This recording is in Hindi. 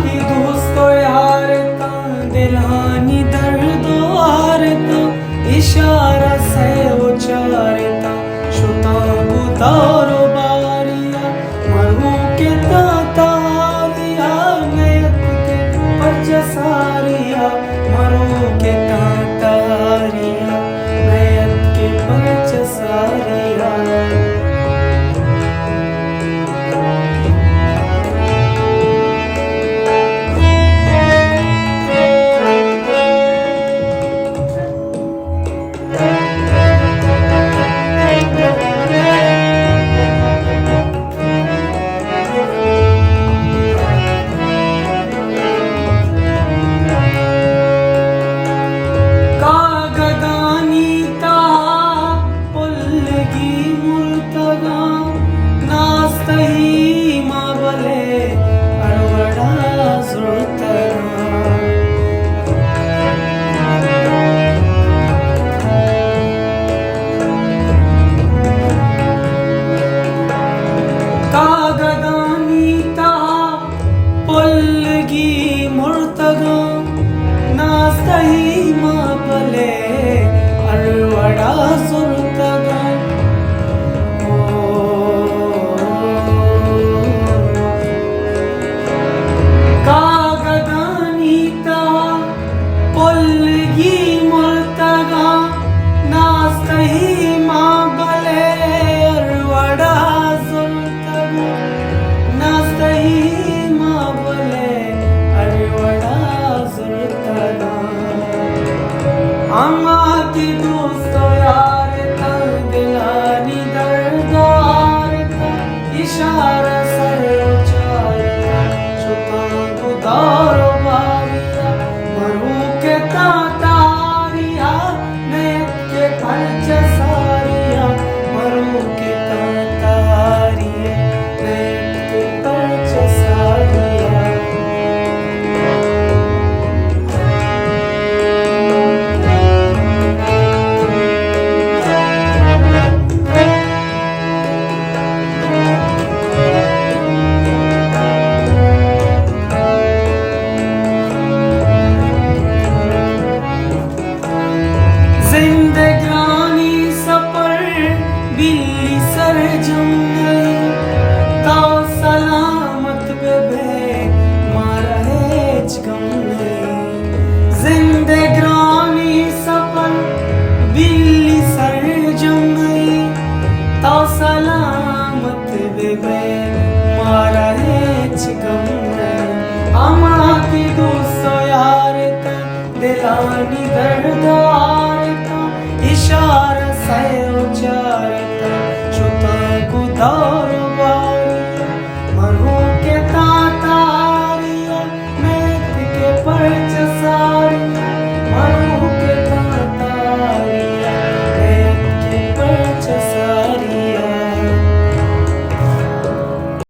की दोस्तों यार ता दिलानी दर्दो आरता इशारा से उचारता शुता बुतारो बारिया मरू के तारिया नयत के पचसारिया मरू के तारिया नयत के पचसारिया अम्मा की दोस्तों यार ता दिलानी दर्दो आरता इशारा से उचारता शुता बुतारो बारिया मरू के तारिया नयत के पचसारिया मरू के तारिया नयत के पचसारिया जिंदगानी सफर बिल्ली सर जम गई तो सलामत बेबे मारा है गम गई जिंदगानी सफर बिल्ली सर जम गई तो सलामत बेबे मारा है गम गई अम्मा की दोस्तों यार ता दिलानी दर्द